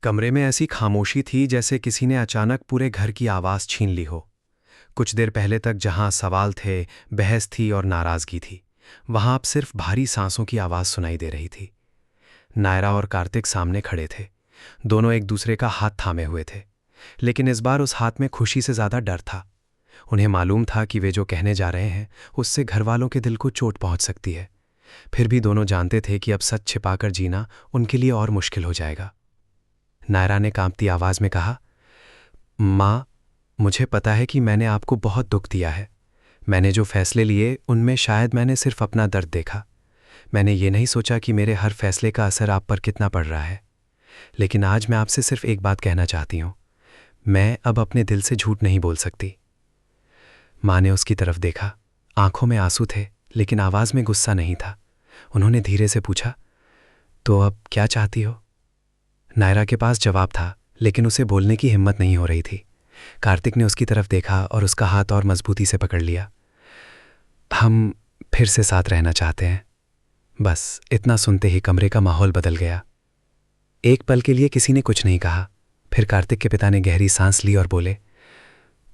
कमरे में ऐसी खामोशी थी जैसे किसी ने अचानक पूरे घर की आवाज़ छीन ली हो। कुछ देर पहले तक जहां सवाल थे, बहस थी और नाराज़गी थी, वहां अब सिर्फ भारी सांसों की आवाज़ सुनाई दे रही थी। नायरा और कार्तिक सामने खड़े थे। दोनों एक दूसरे का हाथ थामे हुए थे, लेकिन इस बार उस हाथ में खुशी से ज़्यादा डर था। उन्हें मालूम था कि वे जो कहने जा रहे हैं उससे घरवालों के दिल को चोट पहुंच सकती है। फिर भी दोनों जानते थे कि अब सच छिपाकर जीना उनके लिए और मुश्किल हो जाएगा। नायरा ने कांपती आवाज में कहा, माँ, मुझे पता है कि मैंने आपको बहुत दुख दिया है। मैंने जो फैसले लिए उनमें शायद मैंने सिर्फ अपना दर्द देखा। मैंने ये नहीं सोचा कि मेरे हर फैसले का असर आप पर कितना पड़ रहा है। लेकिन आज मैं आपसे सिर्फ एक बात कहना चाहती हूँ। मैं अब अपने दिल से झूठ नहीं बोल सकती। माँ ने उसकी तरफ देखा। आंखों में आंसू थे, लेकिन आवाज में गुस्सा नहीं था। उन्होंने धीरे से पूछा, तो अब क्या चाहती हो? नायरा के पास जवाब था, लेकिन उसे बोलने की हिम्मत नहीं हो रही थी। कार्तिक ने उसकी तरफ देखा और उसका हाथ और मजबूती से पकड़ लिया। हम फिर से साथ रहना चाहते हैं। बस इतना सुनते ही कमरे का माहौल बदल गया। एक पल के लिए किसी ने कुछ नहीं कहा। फिर कार्तिक के पिता ने गहरी सांस ली और बोले,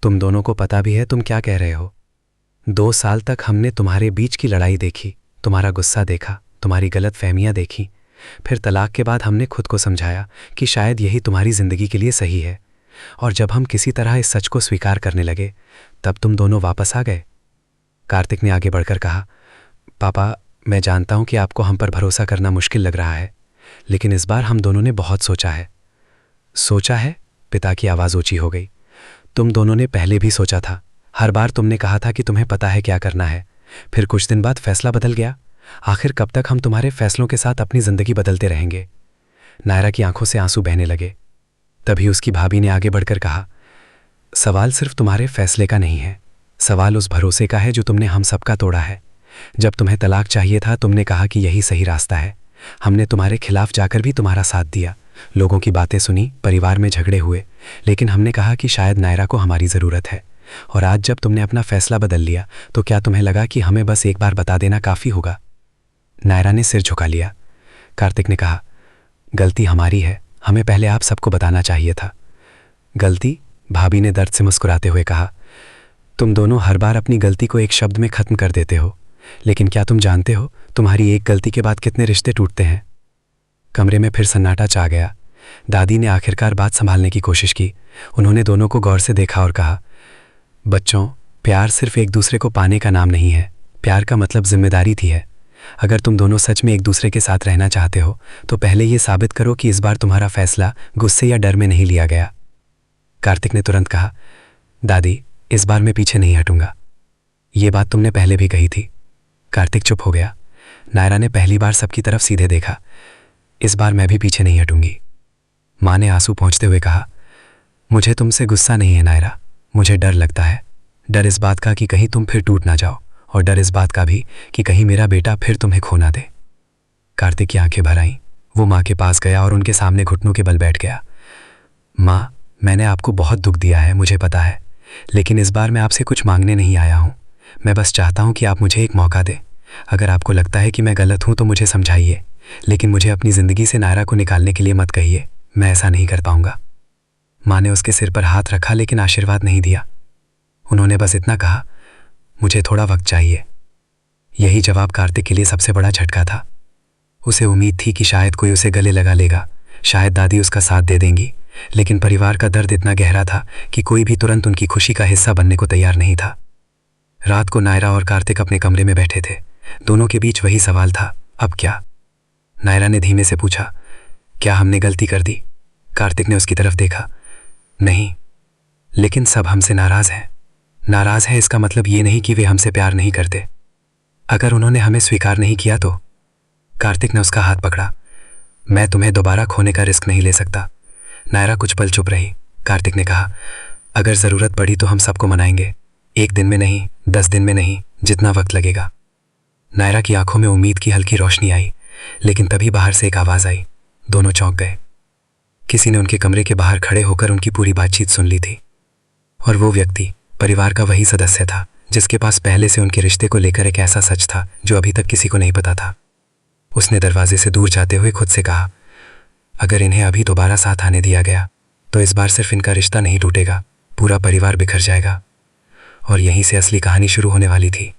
तुम दोनों को पता भी है तुम क्या कह रहे हो? 2 साल तक हमने तुम्हारे बीच की लड़ाई देखी, तुम्हारा गुस्सा देखा, तुम्हारी गलत फहमियां देखी। फिर तलाक के बाद हमने खुद को समझाया कि शायद यही तुम्हारी जिंदगी के लिए सही है। और जब हम किसी तरह इस सच को स्वीकार करने लगे, तब तुम दोनों वापस आ गए। कार्तिक ने आगे बढ़कर कहा, पापा, मैं जानता हूं कि आपको हम पर भरोसा करना मुश्किल लग रहा है, लेकिन इस बार हम दोनों ने बहुत सोचा है। सोचा है? पिता की आवाज़ ऊंची हो गई। तुम दोनों ने पहले भी सोचा था। हर बार तुमने कहा था कि तुम्हें पता है क्या करना है। फिर कुछ दिन बाद फैसला बदल गया। आखिर कब तक हम तुम्हारे फैसलों के साथ अपनी जिंदगी बदलते रहेंगे? नायरा की आंखों से आंसू बहने लगे। तभी उसकी भाभी ने आगे बढ़कर कहा, सवाल सिर्फ तुम्हारे फैसले का नहीं है। सवाल उस भरोसे का है जो तुमने हम सबका तोड़ा है। जब तुम्हें तलाक चाहिए था, तुमने कहा कि यही सही रास्ता है। हमने तुम्हारे खिलाफ जाकर भी तुम्हारा साथ दिया, लोगों की बातें सुनी, परिवार में झगड़े हुए, लेकिन हमने कहा कि शायद नायरा को हमारी ज़रूरत है। और आज जब तुमने अपना फैसला बदल लिया, तो क्या तुम्हें लगा कि हमें बस एक बार बता देना काफ़ी होगा? नायरा ने सिर झुका लिया। कार्तिक ने कहा, गलती हमारी है, हमें पहले आप सबको बताना चाहिए था। गलती? भाभी ने दर्द से मुस्कुराते हुए कहा, तुम दोनों हर बार अपनी गलती को एक शब्द में ख़त्म कर देते हो, लेकिन क्या तुम जानते हो तुम्हारी एक गलती के बाद कितने रिश्ते टूटते हैं? कमरे में फिर सन्नाटा छा गया। दादी ने आखिरकार बात संभालने की कोशिश की। उन्होंने दोनों को गौर से देखा और कहा, बच्चों, प्यार सिर्फ एक दूसरे को पाने का नाम नहीं है। प्यार का मतलब जिम्मेदारी थी है। अगर तुम दोनों सच में एक दूसरे के साथ रहना चाहते हो, तो पहले ये साबित करो कि इस बार तुम्हारा फैसला गुस्से या डर में नहीं लिया गया। कार्तिक ने तुरंत कहा, दादी, इस बार मैं पीछे नहीं हटूंगा। ये बात तुमने पहले भी कही थी। कार्तिक चुप हो गया। नायरा ने पहली बार सबकी तरफ सीधे देखा। इस बार मैं भी पीछे नहीं हटूंगी। माँ ने आंसू पोंछते हुए कहा, मुझे तुमसे गुस्सा नहीं है नायरा, मुझे डर लगता है। डर इस बात का कि कहीं तुम फिर टूट ना जाओ, और डर इस बात का भी कि कहीं मेरा बेटा फिर तुम्हें खो ना दे। कार्तिक की आंखें भर आईं। वो माँ के पास गया और उनके सामने घुटनों के बल बैठ गया। माँ, मैंने आपको बहुत दुख दिया है, मुझे पता है, लेकिन इस बार मैं आपसे कुछ मांगने नहीं आया हूँ। मैं बस चाहता हूँ कि आप मुझे एक मौका दें। अगर आपको लगता है कि मैं गलत हूँ तो मुझे समझाइए, लेकिन मुझे अपनी ज़िंदगी से नायरा को निकालने के लिए मत कहिए। मैं ऐसा नहीं कर पाऊंगा। माँ ने उसके सिर पर हाथ रखा, लेकिन आशीर्वाद नहीं दिया। उन्होंने बस इतना कहा, मुझे थोड़ा वक्त चाहिए। यही जवाब कार्तिक के लिए सबसे बड़ा झटका था। उसे उम्मीद थी कि शायद कोई उसे गले लगा लेगा, शायद दादी उसका साथ दे देंगी, लेकिन परिवार का दर्द इतना गहरा था कि कोई भी तुरंत उनकी खुशी का हिस्सा बनने को तैयार नहीं था। रात को नायरा और कार्तिक अपने कमरे में बैठे थे। दोनों के बीच वही सवाल था, अब क्या? नायरा ने धीमे से पूछा, क्या हमने गलती कर दी? कार्तिक ने उसकी तरफ देखा, नहीं, लेकिन सब हमसे नाराज हैं। नाराज है इसका मतलब ये नहीं कि वे हमसे प्यार नहीं करते। अगर उन्होंने हमें स्वीकार नहीं किया तो? कार्तिक ने उसका हाथ पकड़ा। मैं तुम्हें दोबारा खोने का रिस्क नहीं ले सकता। नायरा कुछ पल चुप रही। कार्तिक ने कहा, अगर ज़रूरत पड़ी तो हम सबको मनाएंगे। 1 दिन में नहीं, 10 दिन में नहीं, जितना वक्त लगेगा। नायरा की आंखों में उम्मीद की हल्की रोशनी आई, लेकिन तभी बाहर से एक आवाज़ आई। दोनों चौंक गए। किसी ने उनके कमरे के बाहर खड़े होकर उनकी पूरी बातचीत सुन ली थी। और वो व्यक्ति परिवार का वही सदस्य था जिसके पास पहले से उनके रिश्ते को लेकर एक ऐसा सच था जो अभी तक किसी को नहीं पता था। उसने दरवाजे से दूर जाते हुए खुद से कहा, अगर इन्हें अभी दोबारा साथ आने दिया गया तो इस बार सिर्फ इनका रिश्ता नहीं टूटेगा, पूरा परिवार बिखर जाएगा। और यहीं से असली कहानी शुरू होने वाली थी।